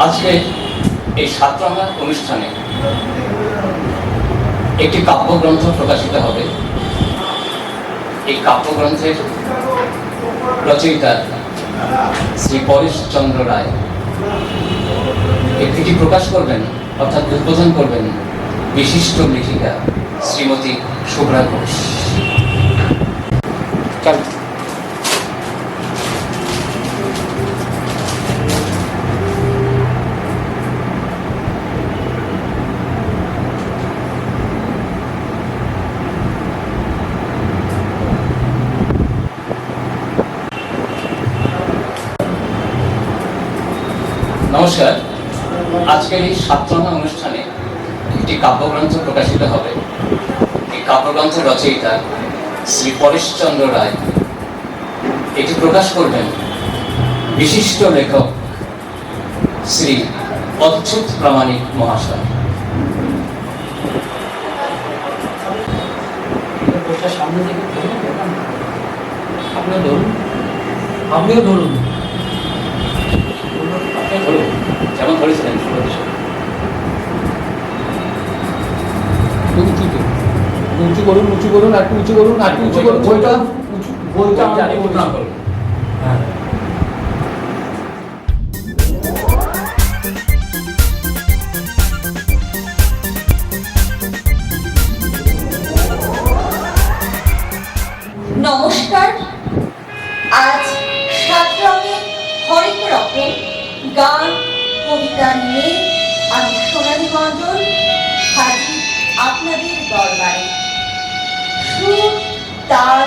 আজকে এই ছাত্রমহা অনুষ্ঠানে একটি কাব্যগ্রন্থ প্রকাশিত হবে। এই কাব্যগ্রন্থের রচয়িতা শ্রী পরেশচন্দ্র রায়। এই কৃতি প্রকাশ করবেন অর্থাৎ উদ্বোধন করবেন বিশিষ্ট লেখিকা শ্রীমতী শুভ্রা ঘোষ। নমস্কার। আজকের এই ছাত্রনা অনুষ্ঠানে একটি কাব্যগ্রন্থ প্রকাশিত হবে। এই কাব্যগ্রন্থের রচয়িতা শ্রী পরেশচন্দ্র রায়। এটি প্রকাশ করবেন বিশিষ্ট লেখক শ্রী অচ্যুত প্রামাণিক মহাশয়। সামনে থেকে আপনিও ধরুন, আপনিও ধরুন, যেমন ধরেছিলেন উঁচু করুন, উঁচু করুন, একটু উঁচু করুন, একটু উঁচু করুন, বইটা উঁচু, বইটা না করুন। হ্যাঁ, নমস্কার। আজ 7 রঙের হরেক রকম গান কবিতা নিয়ে আমি সোনালী মণ্ডল হাজির আপনাদের দরবারে। সুর, তাল,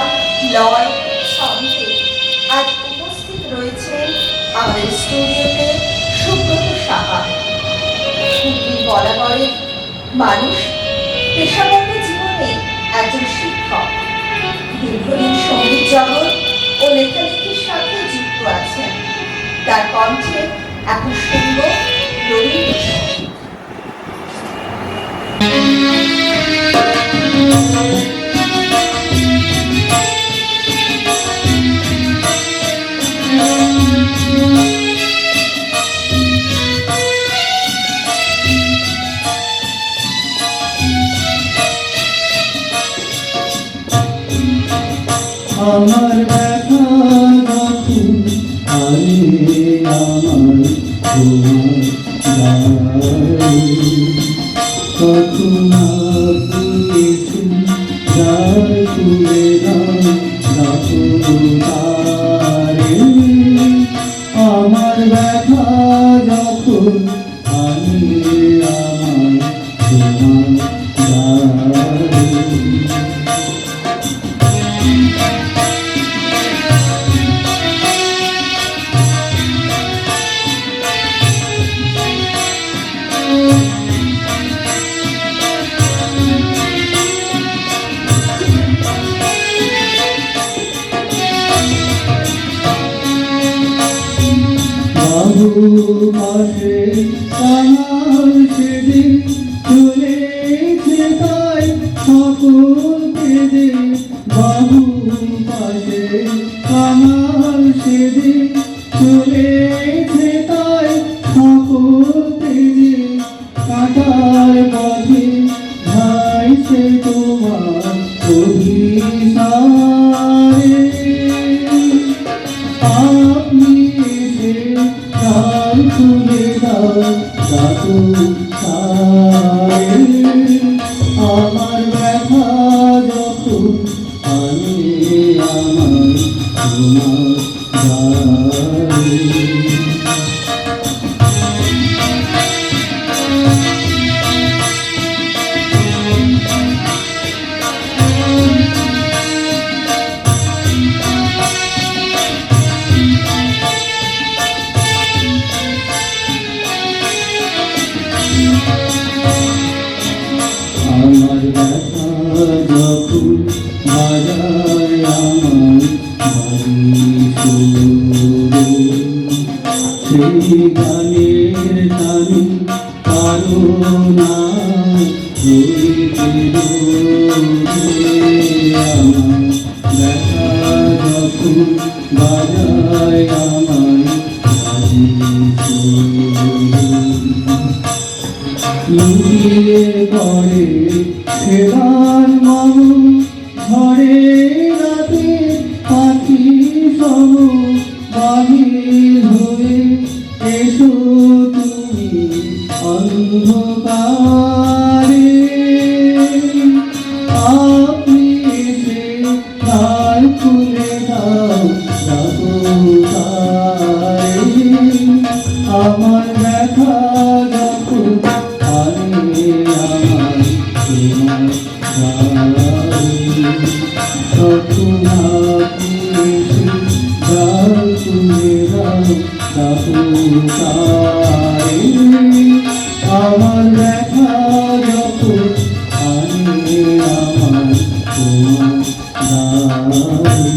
লয়, ছন্দে আজ উপস্থিত রয়েছেন আমাদের স্টুডিওতে সুব্রত সাহা। সুব্রী বরাবরের মানুষ, পেশাগত জীবনে একজন শিক্ষক, দীর্ঘদিন সঙ্গীত জগৎ ও লেখালেখির সাথে যুক্ত আছেন। তার কণ্ঠে এখন শুনব রবীন্দ্রসঙ্গীত। আমার ব্যথা যখন আরে আমার তখন কিছু যার তুলে আমার ব্যথা যখন আরে আমার পাশে আমার সেদিন চলেছে তাই সকল কেঁদে, বাবু পাশে আমার সেদিন চলেছে তাই সকল কেঁদে, কাটার পথে ভাইছে তোমার অভিসারে, আপনি এসে কাল খুলে দাও আমার ব্যথা যখন আনে আমার তোমার আমার ব্যথা যখন বাজায় আমার সেই গানের টানে কারণা আমার ব্যথা যখন বাজায় আমার লুকিয়ে পড়ে সেবার মানুষ ঘরে রাতে পাখি সম বাহির হয়ে এসো তুমি অন্ধকারে আপনি এসে দ্বার খুলে দাও দাপুকারে আমার ব্যথা যখন আনে আমার তোমার দ্বারে তখন আপনি এসে দ্বার খুলে দাও দাপুকারে আমার ব্যথা যখন আনে আমার তোমার দ্বারে।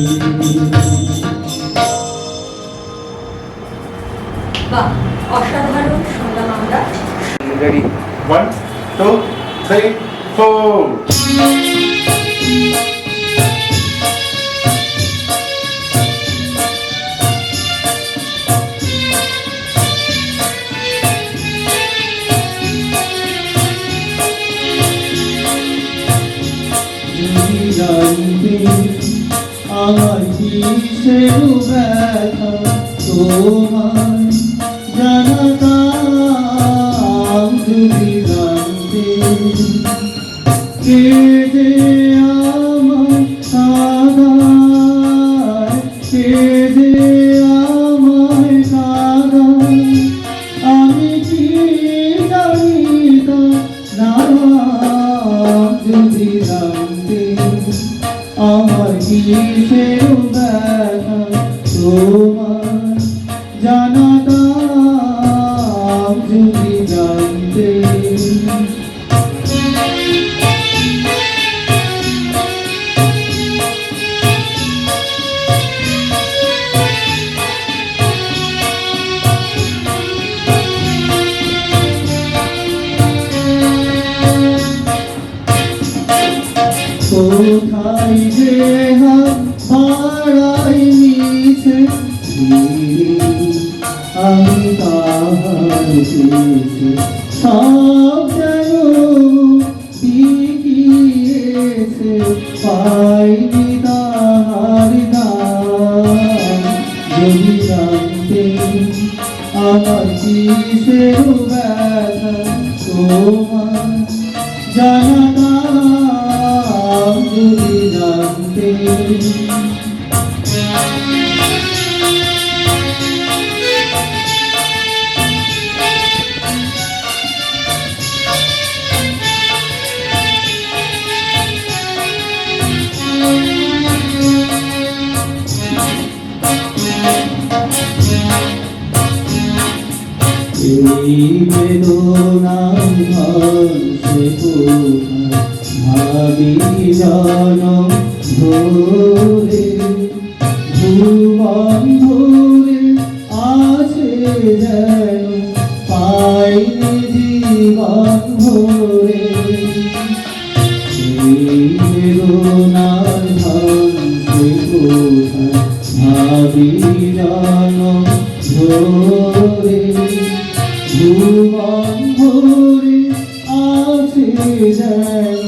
বাহ, অসাধারণ শুনলাম আমরা। Ready? 1, 2, 3, 4. জানতে আমার কিসের ব্যথা তোমার জানাতাম যদি জানতে কেঁদে আমার কাঁদায় কেঁদে আমার কাঁদায় আমি কি জানিতাম না যদি জানতে আমার কিসের ব্যথা তোমার জানাতাম যদি জানতে। কোথায় যে হাত বাড়াই নিছে আমি তাহার পেয়েছি সব যেন বিকিয়েছে পাইনি তাহার নাম যদি জানতে আমার কিসের ব্যথা তোমার জানাতাম যদি জানতে। এই বেদনার সে কোথায় ভাবি জানম ধরে ভুবন ধরে আছে যেন পাইনি জীবন ভরে এই বেদনার সে কোথায় ভাবি জানম ধরে ভুবন ভরে আছে যেন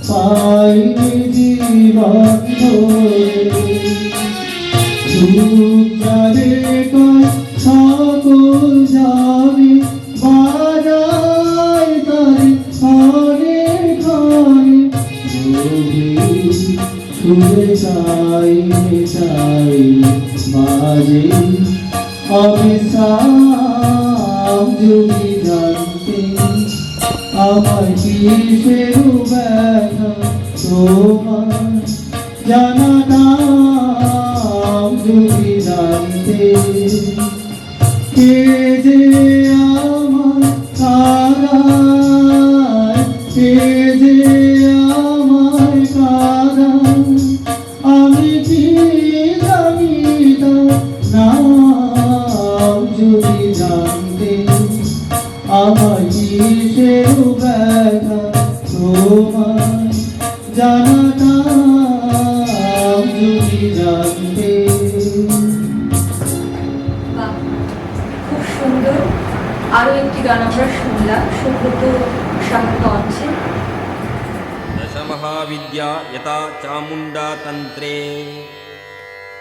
পাইনি জীবন ধরে যারে সকল যাবে বাজায় তারে ঘরে ঘরে শুনে চাই চাই বাজে অবিশ্রাম যদি জানতে আমার কিসের ব্যথা তোমার জানাতাম যদি জানতে কে যে আমার কারায় কে যে আমার কারায় আমি কি জানিতাম না যদি জানতে আমার কিসের ব্যথা তোমার জানাতাম যদি জানতে। বাহ, খুব সুন্দর। আরো একটি গান আমরা শুনলাম সুব্রত সাহার কণ্ঠে। दशमहाविद्या यथा चामुण्डा तन्त्रे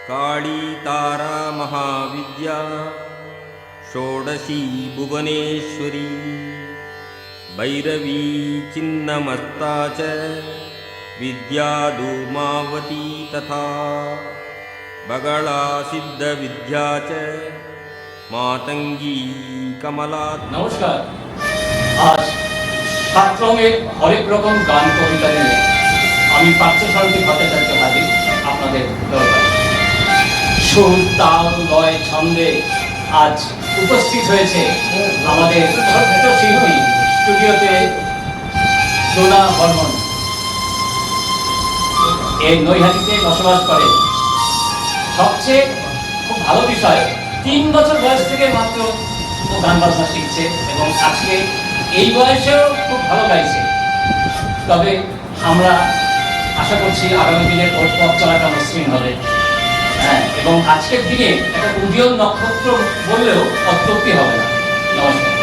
काली तारा महाविद्या षोडशी भुवनेश्वरी भैरवी चिन्नमस्ता च विद्या धूमावती तथा बगला सिद्धविद्या च मातंगी कमला। নমস্কার। আজ 7 রঙের হরেক রকম গান কবিতা নিয়ে আমি পার্থসারথী ভট্টাচার্য হাজির আপনাদের দরবারে। সুর তাল লয় ছন্দে আজ উপস্থিত হয়েছে আমাদের শ্রদ্ধেয় শিল্পী স্টুডিওতে সোনা বর্মন। এই নৈহাটিতে বসবাস করে। সবচেয়ে খুব ভালো বিষয় 3 বছর বয়স থেকে মাত্র ও গান বাজনা শিখছে এবং আজকে এই বয়সেও খুব ভালো গাইছে। তবে আমরা আশা করছি আগামী দিনে ওর পথ চলাটা মসৃণ হবে। হ্যাঁ, এবং আজকের দিনে একটা উদীয়মান নক্ষত্র বললেও অত্যুক্তি হবে না। নমস্কার।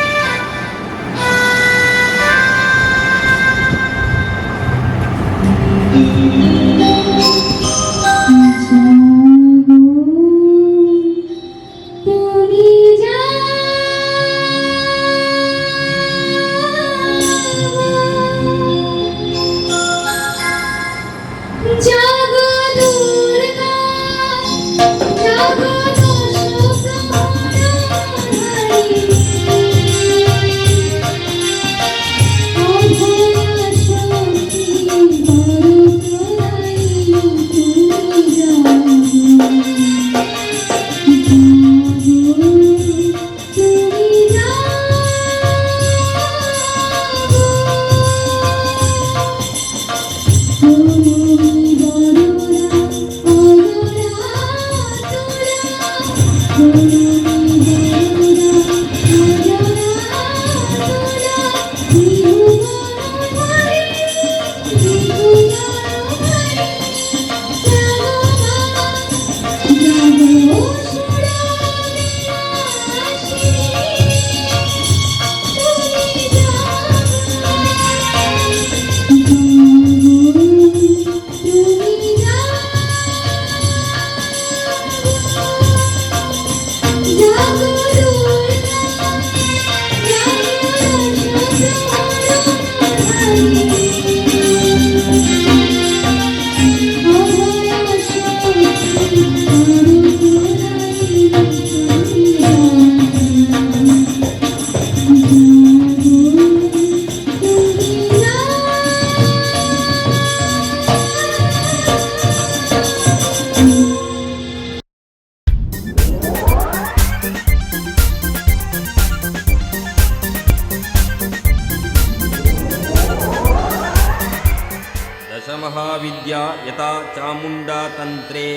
महाविद्या यथा चामुंडा तंत्रे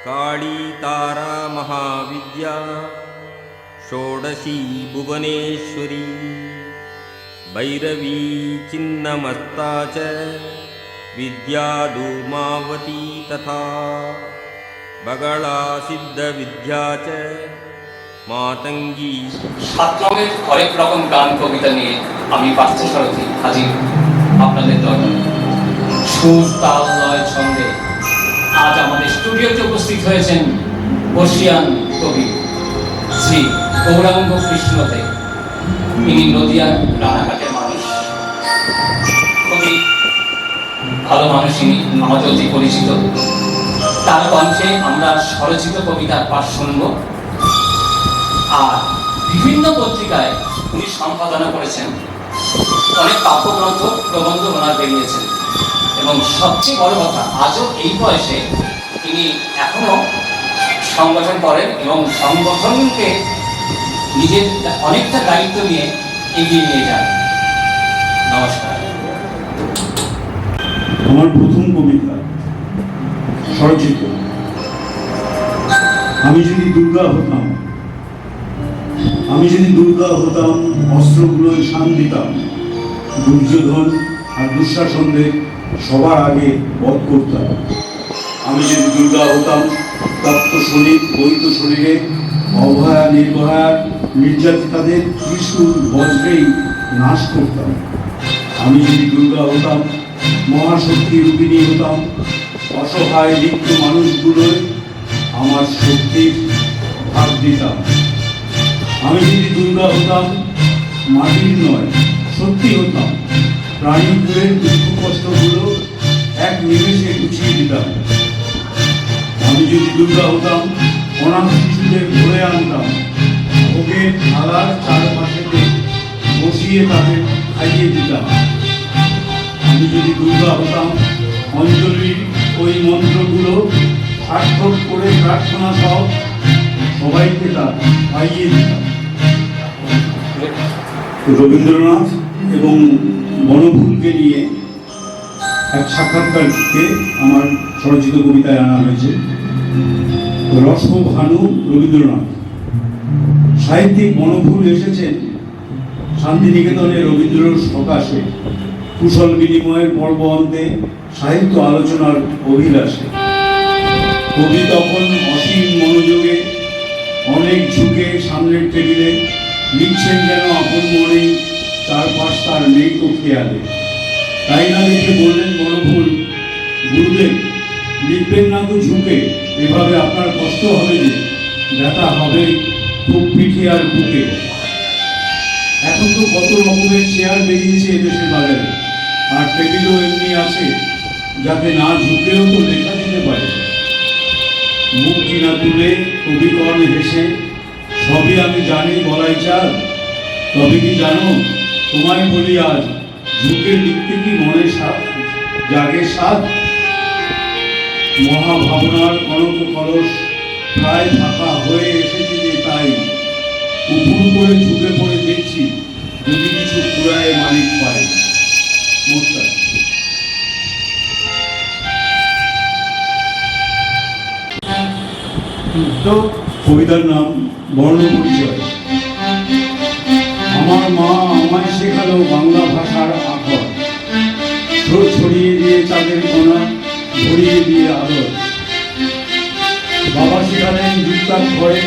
काली तारा महाविद्या षोडशी भुवनेश्वरी भैरवी चिन्नमस्ता च विद्या धूमावती तथा बगला सिद्धविद्या च मातंगी। 7 রঙের হরেক রকম গান কবিতা নিয়ে আমি পার্থসারথী হাজির আপনাদের দরবারে। সুর তাল লয় ছন্দে আজ আমাদের স্টুডিওতে উপস্থিত হয়েছেন বর্ষিয়ান কবি শ্রী গৌরাঙ্গ কৃষ্ণ দে। ইনি নদিয়ার রানাঘাটের মানুষ, খুবই ভালো মানুষ। ইনি আমাদের অতি পরিচিত। তার কণ্ঠে আমরা স্বরচিত কবিতার পাঠ শুনব। আর বিভিন্ন পত্রিকায় উনি সম্পাদনা করেছেন, অনেক কাব্যগ্রন্থ প্রবন্ধ ওনার বেরিয়েছেন এবং সবচেয়ে বড় কথা আজও এই বয়সে তিনি এখনো সংগঠন করেন এবং সংগঠনকে নিজের অনেকটা দায়িত্ব নিয়ে এগিয়ে নিয়ে যান। নমস্কার। আমার প্রথম কবিতা স্বরচিত। আমি যদি দুর্গা হতাম, আমি যদি দুর্গা হতাম, অস্ত্রগুলোয় শান দিতাম, দুর্যোধন আর দুঃশাসনদের সবার আগে বধ করতাম। আমি যদি দুর্গা হতাম, তপ্ত শরীর বৈত শরীরে অভয়া নির্ভয়া নির্যাতিতাদের ত্রিশূল বজ্রেই নাশ করতাম। আমি যদি দুর্গা হতাম, মহাশক্তি রূপিণী হতাম, অসহায় রিক্ত মানুষগুলোর আমার শক্তির ভাগ দিতাম। আমি যদি দুর্গা হতাম, মাটির নয় সত্যি হতাম, প্রাণীকুলের দুঃখ কষ্টগুলো এক নিমেষে গুছিয়ে দিতাম। আমি যদি দুর্গা হতাম, অনাথ শিশুদের ধরে আনতাম, ওকে থালার চারপাশে বসিয়ে তাদের খাইয়ে দিতাম। আমি যদি দুর্গা হতাম, অঞ্জলির ওই মন্ত্রগুলো সার্থক করে প্রার্থনা সহ সবাইকে তা খাইয়ে দিতাম। রবীন্দ্রনাথ এবং বনফুলকে নিয়ে এক সাক্ষাৎকারকে আমার স্বরচিত কবিতায় আনা হয়েছে। রসভানু রবীন্দ্রনাথ। সাহিত্যিক বনফুল এসেছেন শান্তিনিকেতনে রবীন্দ্র সকাশে, কুশল বিনিময়ের পর্ব অন্তে সাহিত্য আলোচনার অভিলাষে। কবি তখন অসীম মনোযোগে অনেক ঝুঁকে সামনের টেবিলে লিখছেন যেন আপন মনেই, চারপাশ তার নেই তো খেয়ালে। তাই না দেখে বললেন বনফুল, গুরুদেব লিখবেন না তো ঝুঁকে, এভাবে আপনার কষ্ট হবে যে, ব্যথা হবে খুব পিঠে আর বুকে। এখন তো কত রকমের চেয়ার বেরিয়েছে এদেশের বাজারে, আর টেবিলও এমনি আছে যাতে না ঝুঁকেও তো লেখা দিতে পারে। মুখ কিনা তুলে কবিকর্ণ হেসে, সবই আমি জানি বলাই চাল, তবে কি জানো তোমায় বলি আজ, ঝুঁকে লিখতে কি মনে জাগে সাধ। মহাভাবনার কনক কলস প্রায় ফাঁকা হয়ে এসেছে যে, তাই উপুর করে ঝুঁকে পড়ে দেখছি যদি কিছু পুরায় মালিক পায়। নমস্কার। তো কবিতার নাম বর্ণ পরিচয়। আমার মা আমায় শেখালো বাংলা ভাষার আখর, স্রোত ছড়িয়ে দিয়ে চাঁদের কোনা, ভরিয়ে দিয়ে আদর। বাবা শেখালেন যুক্তাক্ষরে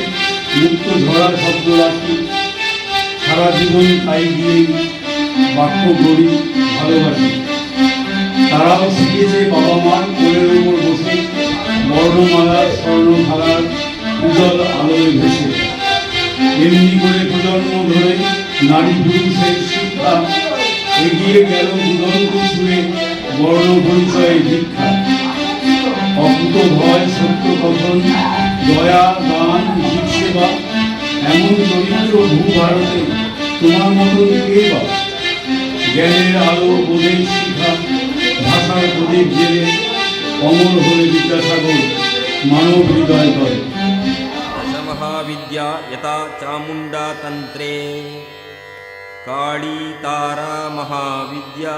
মুক্ত ঝরা শব্দ রাশি, সারা জীবন তাই দিয়েই বাক্য গড়ি ভালোবাসি। তারাও শিখেছে বাবা মার কোলের উপর বসে, বর্ণমালার স্বর্ণধারার উজ্জ্বল আলোয় ভেসে। এমনি করে প্রজন্ম ধরে নারী পুরুষের শিক্ষা এগিয়ে গেল দুরন্ত ছুঁয়ে বর্ণ পরিচয়ের দীক্ষা। অকুত ভয়, সত্য কথন, দয়া, দান, জীব সেবা, এমন চরিত্র ভূভারতে তোমার মতন কে বা। জ্ঞানের আলো, বোধের শিখা, ভাষার প্রদীপ জেলে অমর হলে বিদ্যাসাগর মানব হৃদয় করে। दशमहाविद्या यथा चामुण्डा तन्त्रे, काली तारा महाविद्या,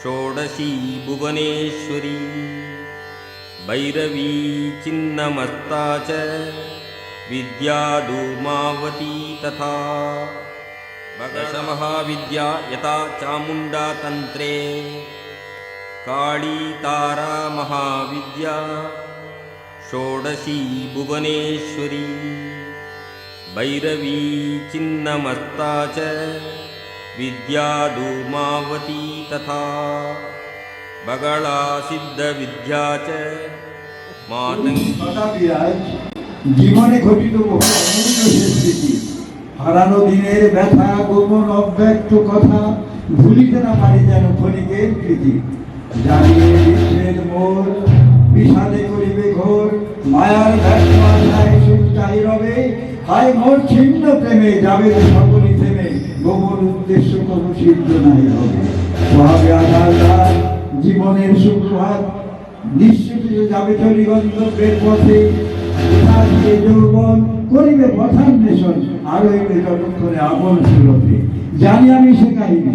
षोडशी भुवनेश्वरी, भैरवी चिन्नमस्ता च, विद्या धूमावती तथा। दशमहाविद्या यथा चामुण्डा तन्त्रे, काली तारा महाविद्या, षोडशी भुवनेश्वरी, भैरवी चिन्नमस्ता च, विद्या धूमावती तथा। बगला सिद्धविद्या च मातंगी। জীবনে ঘটিত বহু অমূল্য স্মৃতি, হারানো দিনের ব্যথা, গোপন অব্যক্ত কথা, ভুলিতে না পারি যেন ক্ষণিকের কৃতি। জানিয়ে বিশ্বের মোর বিষাদে করিবে ঘোর, মায়ার ব্যর্থ আশায় সুখ চাই রবে। হায় মোর ছিন্ন প্রেমে যাবে সকলই থেমে, গোপন উদ্দেশ্য কোনো সিদ্ধ নাই হবে। ভাবে আধার রাত জীবনের সুপ্রভাত, নিশ্চিত যাবে চলি গন্তব্যের পথে। দিয়ে যৌবন করিবে পথান্বেষণ, আর হইবে যতক্ষণে আপন সুরতে। জানি আমি সে কাহিনী,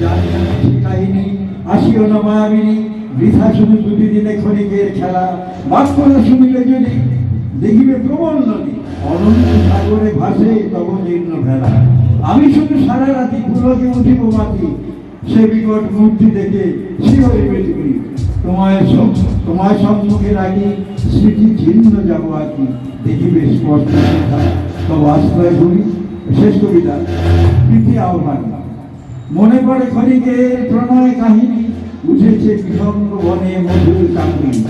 জানি আমি সে কাহিনী, আসিও না মায়াবিনী। বৃথা শুধু দুটি দিনে ক্ষণিকের খেলা, বাক্যটা শুনিলে যদি দেখিবে প্রবল নদী, অনন্ত সাগরে ভাসে তব জীর্ণ ভেলা। আমি শুধু সারা রাতি পুলকে উঠিব মাটি, সে বিকট মূর্তি দেখে শিহরিবে তুমি। তোমায় সম্মুখে রাখি স্মৃতি চিহ্ন যাব আঁকি, দেখিবে স্পষ্ট তব আশ্রয় করি। শেষ কবিতা প্রীতি আহ্বান। মনে পড়ে ক্ষণিকের প্রণয় কাহিনী, উঠেছে বিসঙ্গ বনে মধুর কাকুরি।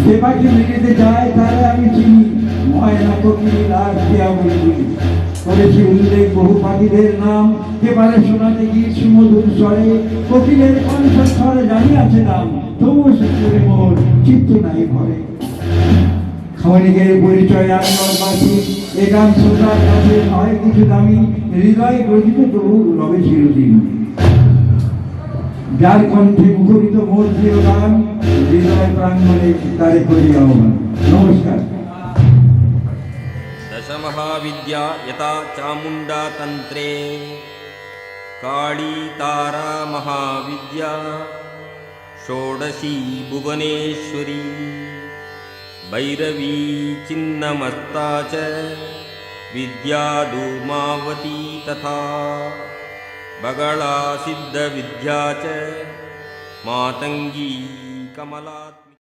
যে পাখি মিলিতে যায় তারে আমি চিনি, ময়না কোকিল আর টিয়া বুলবুলি। করেছি উল্লেখ বহু পাখিদের নাম, কে পারে শোনাতে গিয়ে সুমধুর স্বরে, কোকিলের কণ্ঠস্বরে জানিয়াছে নাম, তবুও সুন্দরে মোর চিত্ত নাই ভরে। ক্ষণিকের পরিচয় আনবাসী, এ গান শ্রোতার কাছে নয় কিছু দামি, হৃদয় গ্রথিত তবু রবে চিরদিন। যার কণ্ঠে মুখরিত মোর প্রিয় গান, হৃদয় প্রাঙ্গণে তারে করি আহ্বান। নমস্কার। दशमहाविद्या यथा चामुण्डा तन्त्रे काली तारा महाविद्या षोडशी भुवनेश्वरी भैरवी चिन्नमस्ता च विद्या धूमावती तथा बगला सिद्धविद्या च मातङ्गी कमला।